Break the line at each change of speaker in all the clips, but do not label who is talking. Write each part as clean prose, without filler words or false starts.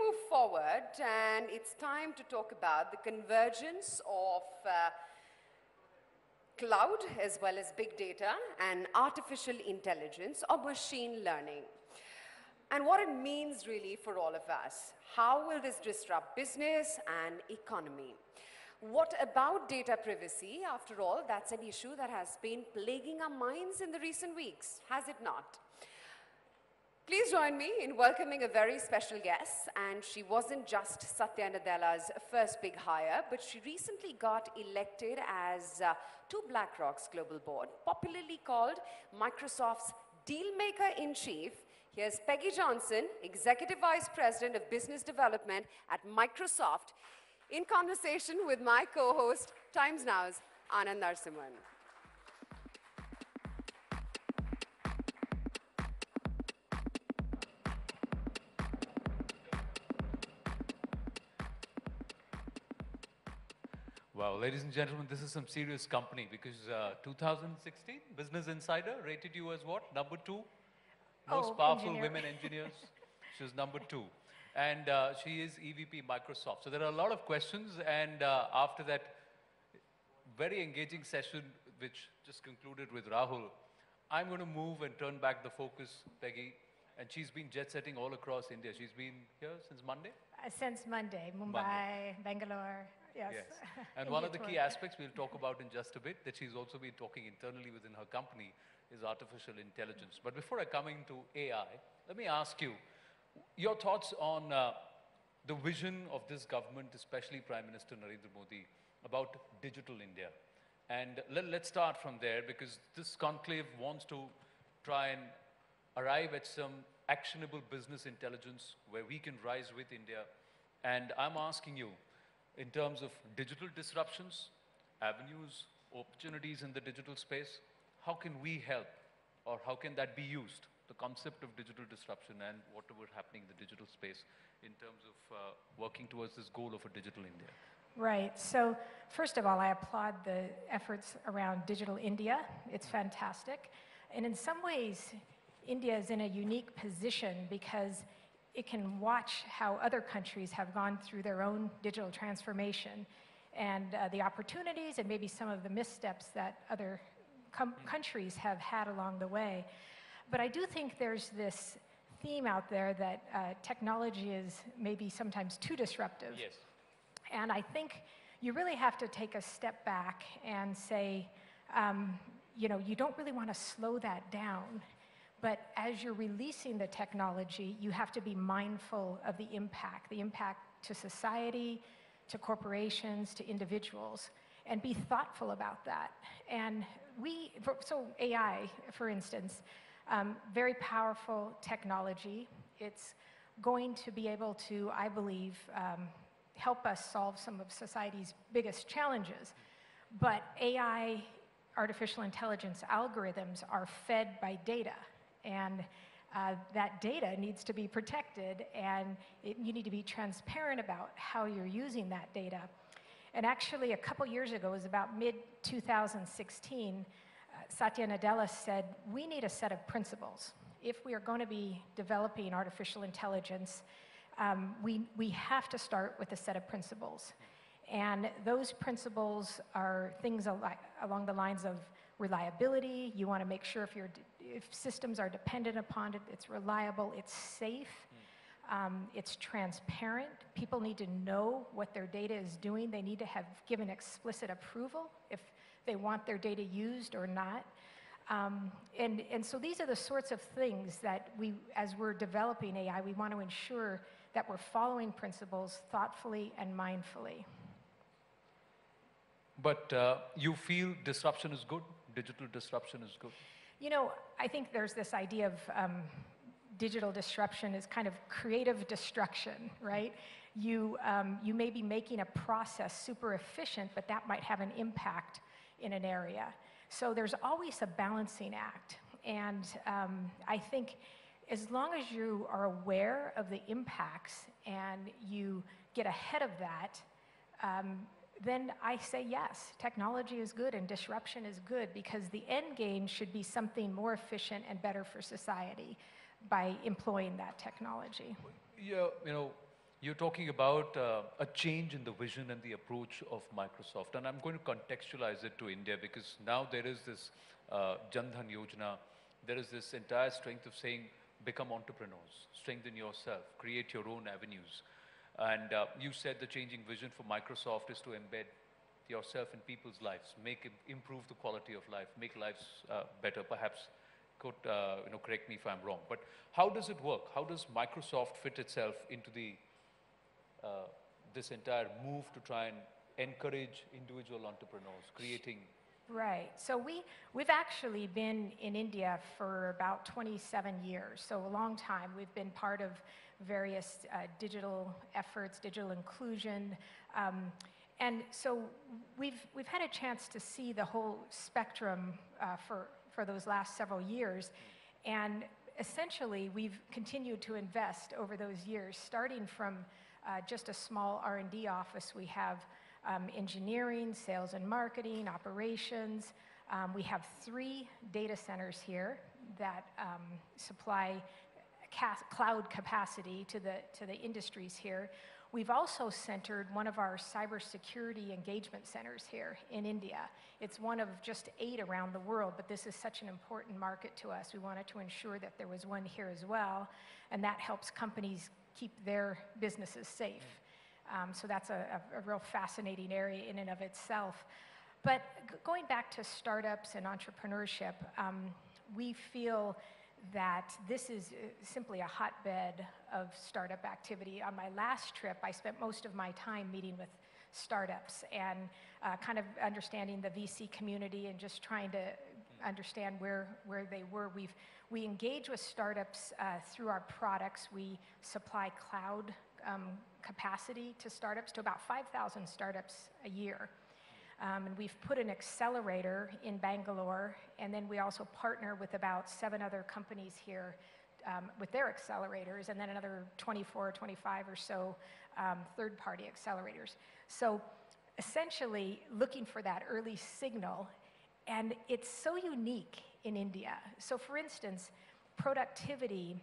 move forward, and it's time to talk about the convergence of cloud as well as big data and artificial intelligence or machine learning. And what it means really for all of us. How will this disrupt business and economy? What about data privacy? After all, that's an issue that has been plaguing our minds in the recent weeks, has it not? Please join me in welcoming a very special guest, and she wasn't just Satya Nadella's first big hire, but she recently got elected as to BlackRock's global board, popularly called Microsoft's Dealmaker-in-Chief. Here's Peggy Johnson, Executive Vice President of Business Development at Microsoft, in conversation with my co-host, Times Now's Anand Narasimhan.
Wow, ladies and gentlemen, this is some serious company because 2016, Business Insider rated you as what? Number 2? Most powerful women engineers. She was number 2. And she is EVP Microsoft. So there are a lot of questions. And after that very engaging session, which just concluded with Rahul, I'm going to move and turn back the focus, Peggy. And she's been jet-setting all across India. She's been here since Monday?
Since Monday. Mumbai, Bangalore. Yes.
And one of the key aspects we'll talk about in just a bit that she's also been talking internally within her company is artificial intelligence. But before I come into AI, let me ask you your thoughts on the vision of this government, especially Prime Minister Narendra Modi, about digital India. And let's start from there because this conclave wants to try and arrive at some actionable business intelligence where we can rise with India. And I'm asking you, in terms of digital disruptions, avenues, opportunities in the digital space, how can we help or how can that be used, the concept of digital disruption and whatever happening in the digital space in terms of working towards this goal of a digital India?
Right. So first of all, I applaud the efforts around Digital India. It's fantastic. And in some ways, India is in a unique position because it can watch how other countries have gone through their own digital transformation and the opportunities and maybe some of the missteps that other countries have had along the way. But I do think there's this theme out there that technology is maybe sometimes too disruptive.
Yes.
And I think you really have to take a step back and say, you know, you don't really want to slow that down. But as you're releasing the technology, you have to be mindful of the impact to society, to corporations, to individuals, and be thoughtful about that. And so AI, for instance, very powerful technology. It's going to be able to, I believe, help us solve some of society's biggest challenges. But AI, artificial intelligence algorithms are fed by data. And that data needs to be protected, and you need to be transparent about how you're using that data. And actually, a couple years ago, it was about mid-2016, Satya Nadella said, we need a set of principles. If we are going to be developing artificial intelligence, we have to start with a set of principles. And those principles are things along the lines of reliability. You want to make sure if systems are dependent upon it, it's reliable, it's safe, it's transparent. People need to know what their data is doing. They need to have given explicit approval if they want their data used or not. And so these are the sorts of things that as we're developing AI, we want to ensure that we're following principles thoughtfully and mindfully.
But you feel disruption is good? Digital disruption is good?
You know, I think there's this idea of digital disruption as kind of creative destruction, right? You may be making a process super efficient, but that might have an impact in an area. So there's always a balancing act. And I think as long as you are aware of the impacts and you get ahead of that, then I say yes, technology is good and disruption is good because the end game should be something more efficient and better for society by employing that technology.
You You're talking about a change in the vision and the approach of Microsoft, and I'm going to contextualize it to India because now there is this Jan Dhan Yojana, there is this entire strength of saying, become entrepreneurs, strengthen yourself, create your own avenues. And you said the changing vision for Microsoft is to embed yourself in people's lives, improve the quality of life, make lives better. Perhaps could correct me if I'm wrong. But how does it work? How does Microsoft fit itself into this entire move to try and encourage individual entrepreneurs, creating?
Right. So we've actually been in India for about 27 years, so a long time. We've been part of various digital efforts, digital inclusion, and so we've had a chance to see the whole spectrum for those last several years, and essentially we've continued to invest over those years, starting from just a small R&D office. We have engineering, sales and marketing, operations. We have 3 data centers here that supply cloud capacity to the industries here. We've also centered one of our cybersecurity engagement centers here in India. It's one of just 8 around the world, but this is such an important market to us. We wanted to ensure that there was one here as well, and that helps companies keep their businesses safe. So that's a real fascinating area in and of itself. But going back to startups and entrepreneurship, we feel that this is simply a hotbed of startup activity. On my last trip, I spent most of my time meeting with startups and kind of understanding the VC community and just trying to understand where they were. We engage with startups through our products. We supply cloud capacity to startups, to about 5,000 startups a year. And we've put an accelerator in Bangalore, and then we also partner with about 7 other companies here with their accelerators, and then another 24 or 25 or so third-party accelerators. So essentially looking for that early signal, and it's so unique in India. So for instance, productivity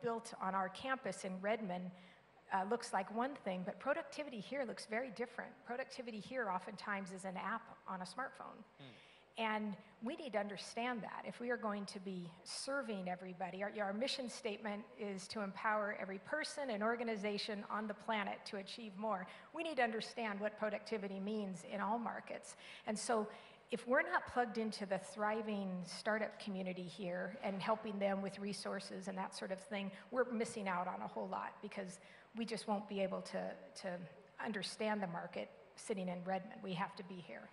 built on our campus in Redmond looks like one thing, but productivity here looks very different. Productivity here oftentimes is an app on a smartphone. And we need to understand that. If we are going to be serving everybody, our mission statement is to empower every person and organization on the planet to achieve more. We need to understand what productivity means in all markets. And so if we're not plugged into the thriving startup community here and helping them with resources and that sort of thing, we're missing out on a whole lot because we just won't be able to understand the market sitting in Redmond. We have to be here.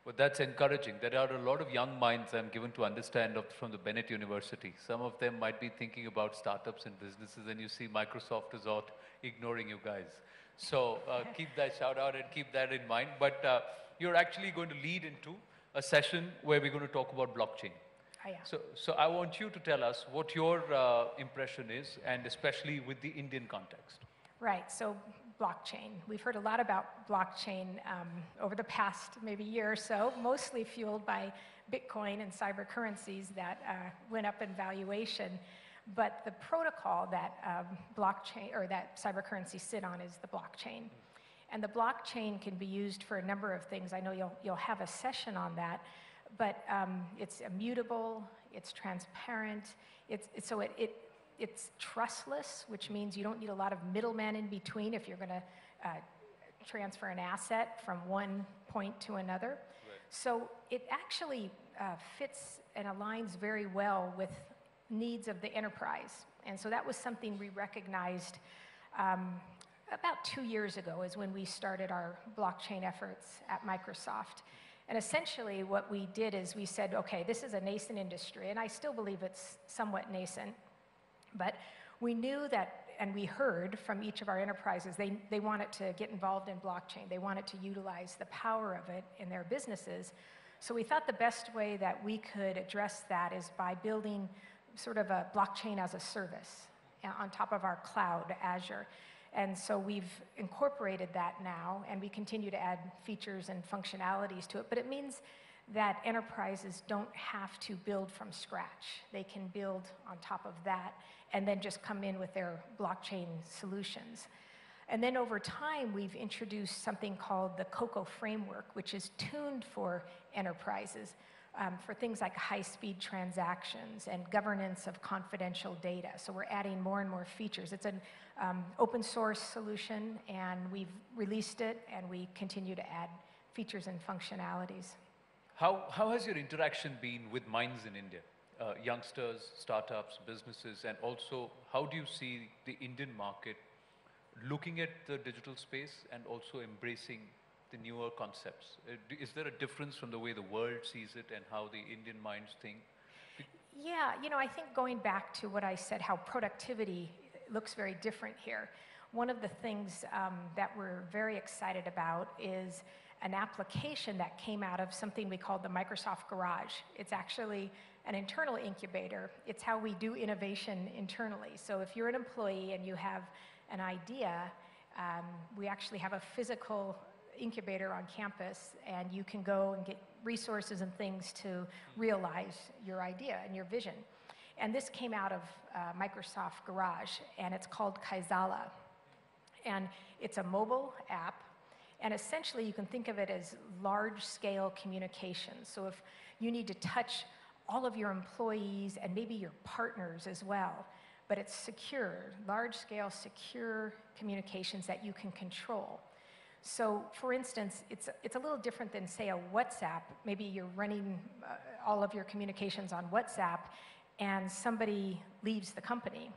Well, that's encouraging. There are a lot of young minds I'm given to understand from the Bennett University. Some of them might be thinking about startups and businesses, and you see Microsoft is out ignoring you guys. So keep that shout out and keep that in mind. But you're actually going to lead into a session where we're going to talk about blockchain. So I want you to tell us what your impression is, and especially with the Indian context.
Right, so blockchain. We've heard a lot about blockchain over the past maybe year or so, mostly fueled by Bitcoin and cyber currencies that went up in valuation. But the protocol that blockchain or that cyber currencies sit on is the blockchain. And the blockchain can be used for a number of things. I know you'll have a session on that, but it's immutable, it's transparent, it's trustless, which means you don't need a lot of middlemen in between if you're going to transfer an asset from one point to another. Right. So it actually fits and aligns very well with needs of the enterprise. And so that was something we recognized about 2 years ago is when we started our blockchain efforts at Microsoft. And essentially what we did is we said, okay, this is a nascent industry, and I still believe it's somewhat nascent, but we knew that, and we heard from each of our enterprises, they wanted to get involved in blockchain. They wanted to utilize the power of it in their businesses. So we thought the best way that we could address that is by building sort of a blockchain as a service on top of our cloud, Azure. And so we've incorporated that now, and we continue to add features and functionalities to it. But it means that enterprises don't have to build from scratch. They can build on top of that and then just come in with their blockchain solutions. And then over time, we've introduced something called the COCO framework, which is tuned for enterprises, for things like high-speed transactions and governance of confidential data. So we're adding more and more features. It's an open source solution, and we've released it, and we continue to add features and functionalities.
How has your interaction been with minds in India? Youngsters, startups, businesses, and also how do you see the Indian market looking at the digital space and also embracing the newer concepts? Is there a difference from the way the world sees it and how the Indian minds think?
Yeah, I think going back to what I said, how productivity looks very different here. One of the things that we're very excited about is an application that came out of something we called the Microsoft Garage. It's actually an internal incubator. It's how we do innovation internally. So if you're an employee and you have an idea, we actually have a physical incubator on campus, and you can go and get resources and things to realize your idea and your vision. And this came out of Microsoft Garage, and it's called Kaizala. And it's a mobile app, and essentially you can think of it as large-scale communications. So if you need to touch all of your employees and maybe your partners as well, but it's secure, large-scale secure communications that you can control. So for instance, it's a little different than, say, a WhatsApp. Maybe you're running all of your communications on WhatsApp, and somebody leaves the company.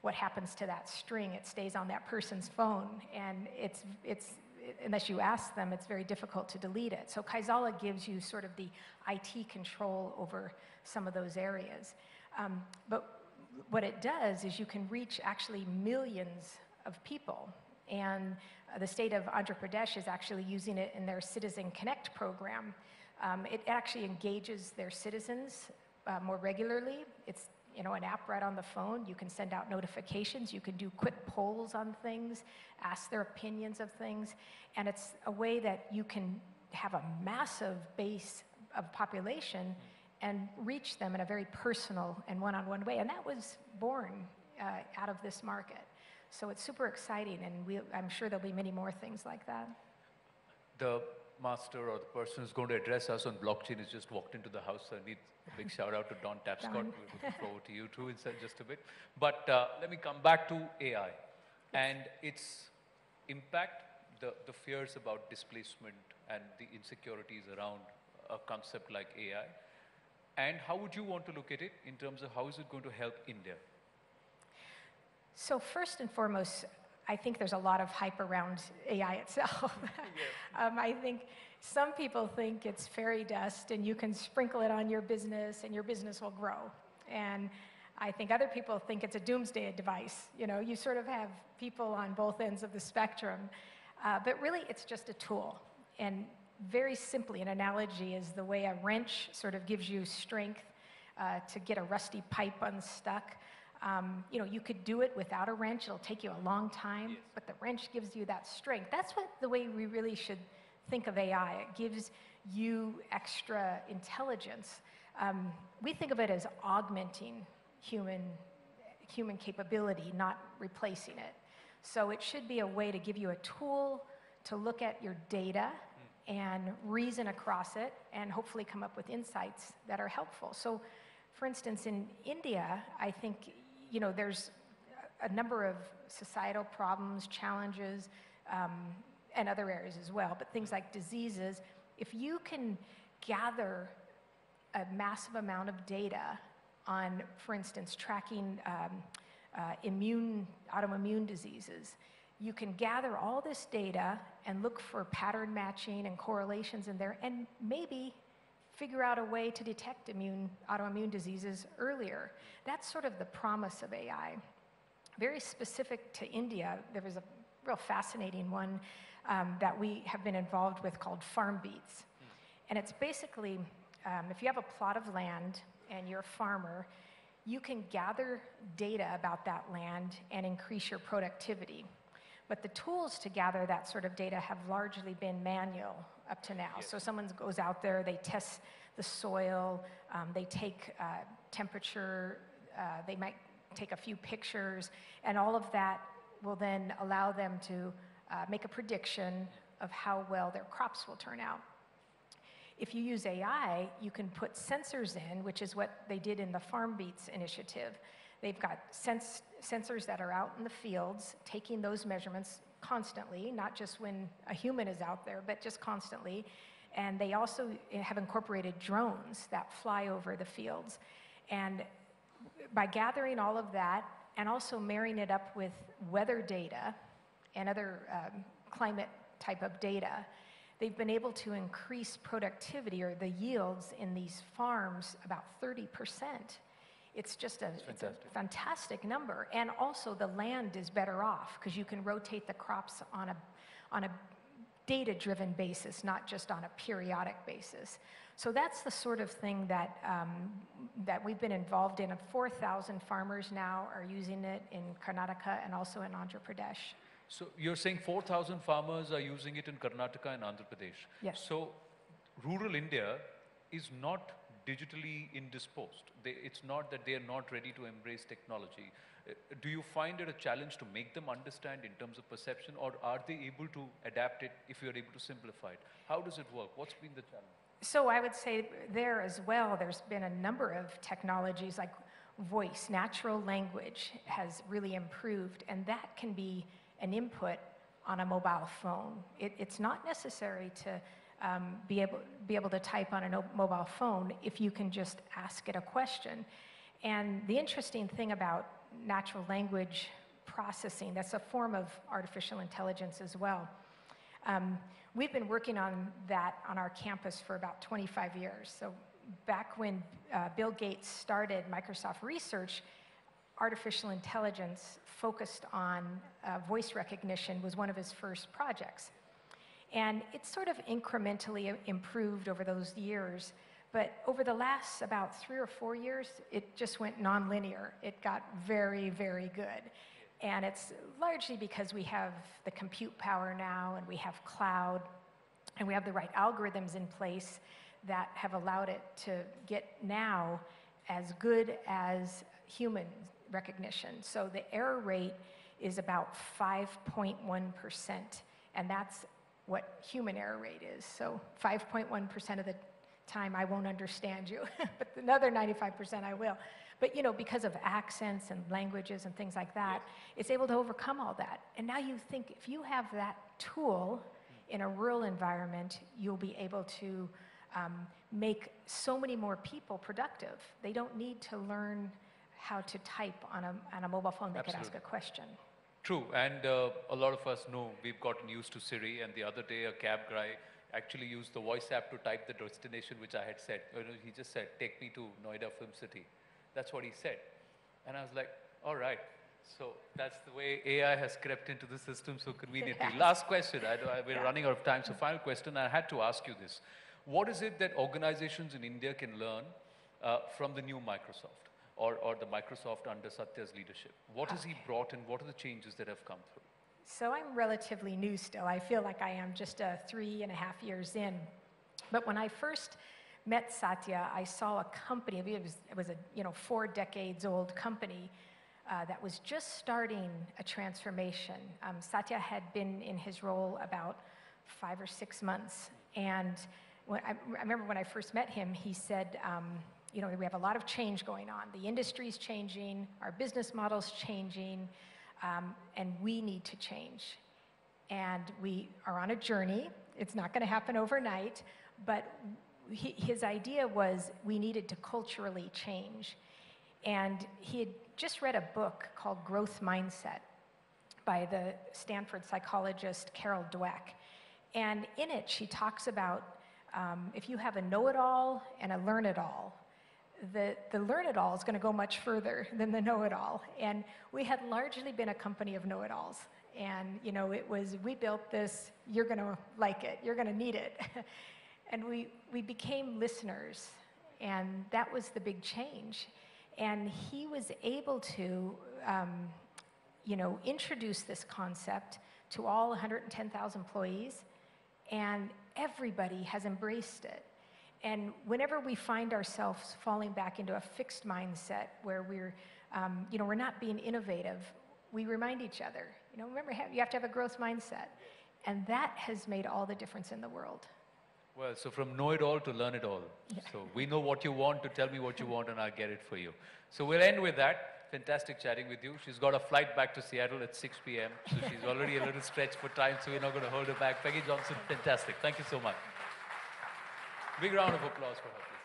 What happens to that string? It stays on that person's phone, and unless you ask them, it's very difficult to delete it. So Kaizala gives you sort of the IT control over some of those areas. But what it does is you can reach actually millions of people. And the state of Andhra Pradesh is actually using it in their Citizen Connect program. It actually engages their citizens more regularly. It's an app right on the phone. You can send out notifications. You can do quick polls on things, ask their opinions of things. And it's a way that you can have a massive base of population and reach them in a very personal and one-on-one way. And that was born out of this market. So it's super exciting, and I'm sure there'll be many more things like that.
The master or the person who's going to address us on blockchain has just walked into the house. I need a big shout out to Don Tapscott. We're looking forward to you too in just a bit. But let me come back to AI and its impact, the fears about displacement and the insecurities around a concept like AI. And how would you want to look at it in terms of how is it going to help India?
So first and foremost, I think there's a lot of hype around AI itself. I think some people think it's fairy dust and you can sprinkle it on your business and your business will grow. And I think other people think it's a doomsday device. You sort of have people on both ends of the spectrum. But really, it's just a tool. And very simply, an analogy is the way a wrench sort of gives you strength to get a rusty pipe unstuck. You could do it without a wrench. It'll take you a long time, but the wrench gives you that strength. That's the way we really should think of AI. It gives you extra intelligence. We think of it as augmenting human capability, not replacing it. So it should be a way to give you a tool to look at your data and reason across it and hopefully come up with insights that are helpful. So for instance, in India, I think there's a number of societal problems, challenges, and other areas as well, but things like diseases. If you can gather a massive amount of data on, for instance, tracking autoimmune diseases, you can gather all this data and look for pattern matching and correlations in there, and maybe figure out a way to detect autoimmune diseases earlier. That's sort of the promise of AI. Very specific to India, there was a real fascinating one that we have been involved with called Farm Beats. And it's basically, if you have a plot of land and you're a farmer, you can gather data about that land and increase your productivity. But the tools to gather that sort of data have largely been manual up to now. So someone goes out there, they test the soil, they take temperature, they might take a few pictures, and all of that will then allow them to make a prediction of how well their crops will turn out. If you use AI, you can put sensors in, which is what they did in the Farm Beats initiative. They've got sensors that are out in the fields, taking those measurements constantly, not just when a human is out there, but just constantly. And they also have incorporated drones that fly over the fields. And by gathering all of that and also marrying it up with weather data and other climate type of data, they've been able to increase productivity or the yields in these farms about 30%. It's just it's a fantastic number. And also the land is better off because you can rotate the crops on a data-driven basis, not just on a periodic basis. So that's the sort of thing that, that we've been involved in. 4,000 farmers now are using it in Karnataka and also in Andhra Pradesh.
So you're saying 4,000 farmers are using it in Karnataka and Andhra Pradesh.
Yes.
So rural India is not digitally indisposed. It's not that they are not ready to embrace technology. Do you find it a challenge to make them understand in terms of perception, or are they able to adapt it if you're able to simplify it? How does it work? What's been the challenge?
So I would say there as well, there's been a number of technologies like voice, natural language has really improved, and that can be an input on a mobile phone. It's not necessary to be able to type on a mobile phone if you can just ask it a question. And the interesting thing about natural language processing, that's a form of artificial intelligence as well. We've been working on that on our campus for about 25 years. So back when Bill Gates started Microsoft Research, artificial intelligence focused on voice recognition was one of his first projects. And it sort of incrementally improved over those years. But over the last about 3 or 4 years, it just went nonlinear. It got very, very good. And it's largely because we have the compute power now, and we have cloud, and we have the right algorithms in place that have allowed it to get now as good as human recognition. So the error rate is about 5.1%, and that's what human error rate is. So 5.1% of the time I won't understand you, but another 95% I will. But you know, because of accents and languages and things like that, it's able to overcome all that. And now you think if you have that tool in a rural environment, you'll be able to make so many more people productive. They don't need to learn how to type on a mobile phone. They can ask a question.
True, and a lot of us know we've gotten used to Siri, and the other day a cab guy actually used the voice app to type the destination which I had said. He just said, "Take me to Noida Film City." That's what he said. And I was like, all right. So that's the way AI has crept into the system so conveniently.
Yes.
Last question. We're running out of time, so final question. I had to ask you this. What is it that organizations in India can learn from the new Microsoft, or the Microsoft under Satya's leadership? What has he brought, and what are the changes that have come through?
So I'm relatively new still. I feel like I am just 3.5 years in. But when I first met Satya, I saw a company. It was a 4 decades old company that was just starting a transformation. Satya had been in his role about 5 or 6 months, and I remember when I first met him, he said, we have a lot of change going on. The industry's changing, our business model's changing, and we need to change. And we are on a journey. It's not going to happen overnight, but his idea was we needed to culturally change. And he had just read a book called Growth Mindset by the Stanford psychologist Carol Dweck. And in it, she talks about if you have a know-it-all and a learn-it-all, the learn-it-all is going to go much further than the know-it-all. And we had largely been a company of know-it-alls. And, it was, we built this, you're going to like it, you're going to need it. And we became listeners, and that was the big change. And he was able to, introduce this concept to all 110,000 employees, and everybody has embraced it. And whenever we find ourselves falling back into a fixed mindset where we're we're not being innovative. We remind each other, remember, you have to have a growth mindset. And that has made all the difference in the world.
Well, so from know it all to learn it all.
Yeah.
So we know what you want, to tell me what you want, and I'll get it for you. So we'll end with that. Fantastic chatting with you. She's got a flight back to Seattle at 6 p.m. So she's already a little stretched for time, so we're not going to hold her back. Peggy Johnson, fantastic. Thank you so much. Big round of applause for her, please.